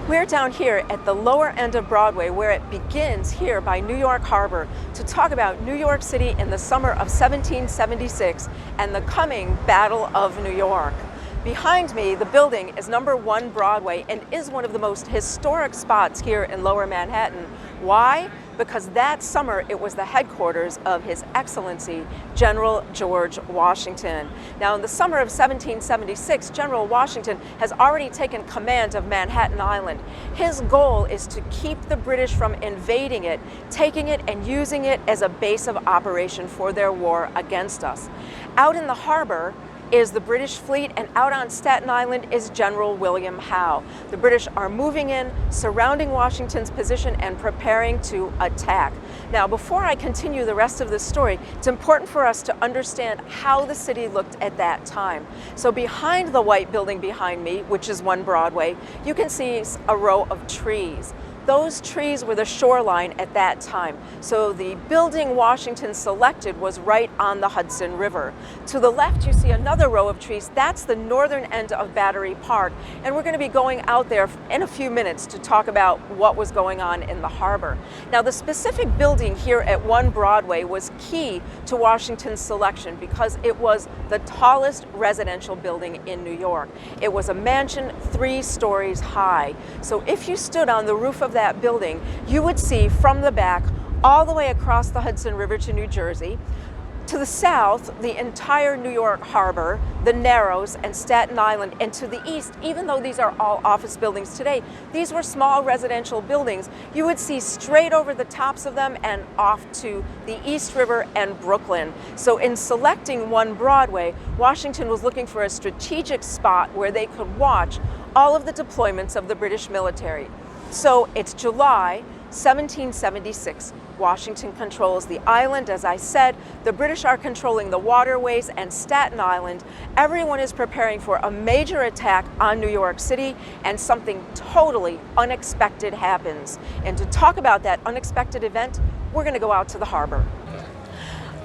We're down here at the lower end of Broadway, where it begins here by New York Harbor, to talk about New York City in the summer of 1776 and the coming Battle of New York. Behind me, the building is number 1 Broadway and is one of the most historic spots here in Lower Manhattan. Why? Because that summer it was the headquarters of His Excellency General George Washington. Now, in the summer of 1776, General Washington has already taken command of Manhattan Island. His goal is to keep the British from invading it, taking it and using it as a base of operation for their war against us. Out in the harbor is the British fleet, and out on Staten Island is General William Howe. The British are moving in, surrounding Washington's position and preparing to attack. Now, before I continue the rest of this story, it's important for us to understand how the city looked at that time. So behind the white building behind me, which is 1 Broadway, you can see a row of trees. Those trees were the shoreline at that time. So the building Washington selected was right on the Hudson River. To the left, you see another row of trees. That's the northern end of Battery Park. And we're going to be going out there in a few minutes to talk about what was going on in the harbor. Now, the specific building here at 1 Broadway was key to Washington's selection because it was the tallest residential building in New York. It was a mansion 3 stories high. So if you stood on the roof of that building, you would see from the back all the way across the Hudson River to New Jersey. To the south, the entire New York Harbor, the Narrows, and Staten Island. And to the east, even though these are all office buildings today, these were small residential buildings. You would see straight over the tops of them and off to the East River and Brooklyn. So in selecting 1 Broadway, Washington was looking for a strategic spot where they could watch all of the deployments of the British military. So it's July 1776. Washington controls the island. As I said, the British are controlling the waterways and Staten Island. Everyone is preparing for a major attack on New York City, and something totally unexpected happens. And to talk about that unexpected event, we're going to go out to the harbor.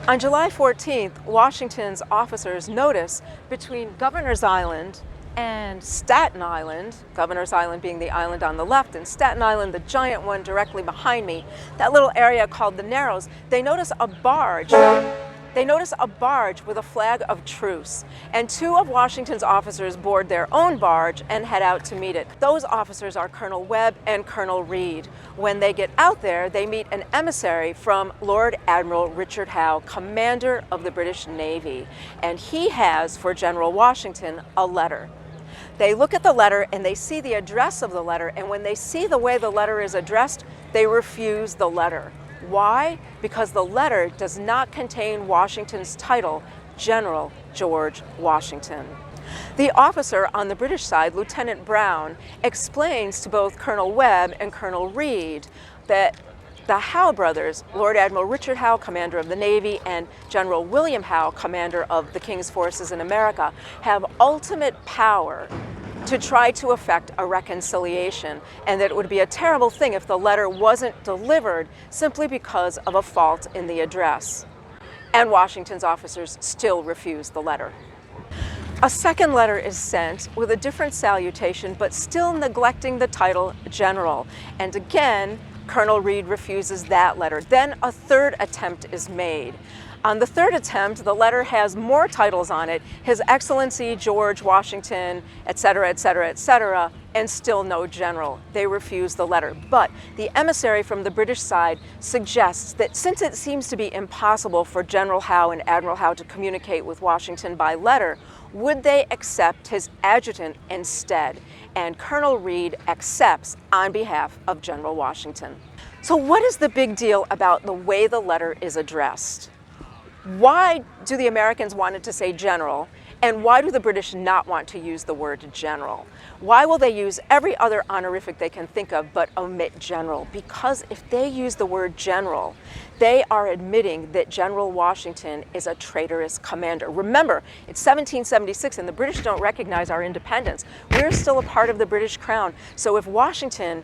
On July 14th, Washington's officers notice between Governor's Island and Staten Island, Governor's Island being the island on the left, and Staten Island, the giant one directly behind me, that little area called the Narrows, they notice a barge. They notice a barge with a flag of truce, and 2 of Washington's officers board their own barge and head out to meet it. Those officers are Colonel Webb and Colonel Reed. When they get out there, they meet an emissary from Lord Admiral Richard Howe, commander of the British Navy, and he has for General Washington a letter. They look at the letter and they see the address of the letter, and when they see the way the letter is addressed, they refuse the letter. Why? Because the letter does not contain Washington's title, General George Washington. The officer on the British side, Lieutenant Brown, explains to both Colonel Webb and Colonel Reed that the Howe brothers, Lord Admiral Richard Howe, commander of the Navy, and General William Howe, commander of the King's forces in America, have ultimate power to try to effect a reconciliation, and that it would be a terrible thing if the letter wasn't delivered simply because of a fault in the address. And Washington's officers still refuse the letter. A second letter is sent with a different salutation, but still neglecting the title General. And again, Colonel Reed refuses that letter. Then a third attempt is made. On the third attempt, the letter has more titles on it, His Excellency George Washington, etc., etc., etc., and still no general. They refuse the letter. But the emissary from the British side suggests that since it seems to be impossible for General Howe and Admiral Howe to communicate with Washington by letter, would they accept his adjutant instead? And Colonel Reed accepts on behalf of General Washington. So what is the big deal about the way the letter is addressed? Why do the Americans want it to say general, and why do the British not want to use the word general? Why will they use every other honorific they can think of but omit general? Because if they use the word general, they are admitting that General Washington is a traitorous commander. Remember, it's 1776 and the British don't recognize our independence. We're still a part of the British Crown. So if Washington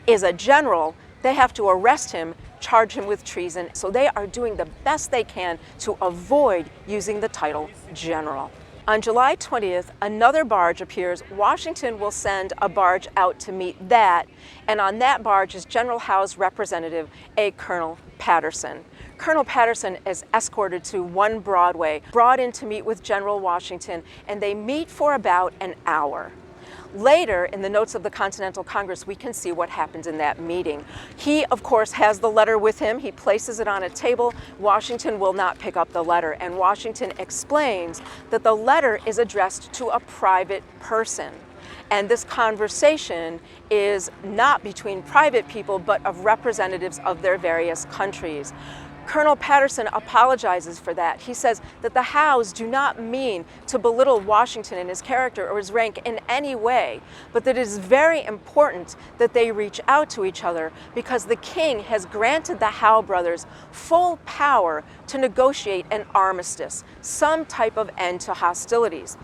is a general, they have to arrest him, charge him with treason. So they are doing the best they can to avoid using the title general. On July 20th, another barge appears. Washington will send a barge out to meet that, and on that barge is General Howe's representative, a Colonel Patterson. Colonel Patterson is escorted to 1 Broadway, brought in to meet with General Washington, and they meet for about an hour. Later, in the notes of the Continental Congress, we can see what happened in that meeting. He, of course, has the letter with him. He places it on a table. Washington will not pick up the letter, and Washington explains that the letter is addressed to a private person. And this conversation is not between private people, but of representatives of their various countries. Colonel Patterson apologizes for that. He says that the Howes do not mean to belittle Washington and his character or his rank in any way, but that it is very important that they reach out to each other because the king has granted the Howe brothers full power to negotiate an armistice, some type of end to hostilities.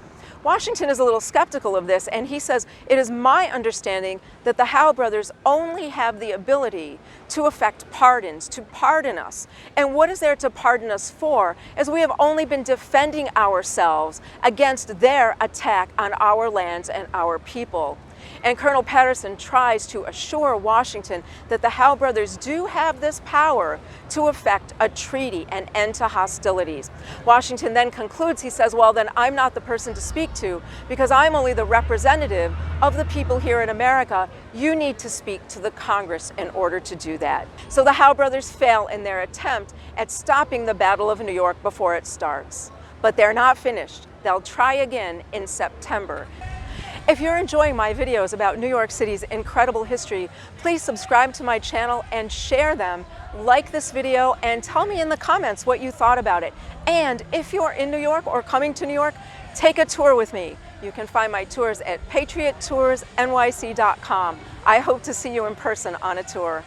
Washington is a little skeptical of this, and he says, "It is my understanding that the Howe brothers only have the ability to effect pardons, to pardon us. And what is there to pardon us for, as we have only been defending ourselves against their attack on our lands and our people?" And Colonel Patterson tries to assure Washington that the Howe brothers do have this power to effect a treaty and end to hostilities. Washington then concludes, he says, "Well, then I'm not the person to speak to because I'm only the representative of the people here in America. You need to speak to the Congress in order to do that." So the Howe brothers fail in their attempt at stopping the Battle of New York before it starts. But they're not finished. They'll try again in September. If you're enjoying my videos about New York City's incredible history, please subscribe to my channel and share them. Like this video and tell me in the comments what you thought about it. And if you're in New York or coming to New York, take a tour with me. You can find my tours at patriottoursnyc.com. I hope to see you in person on a tour.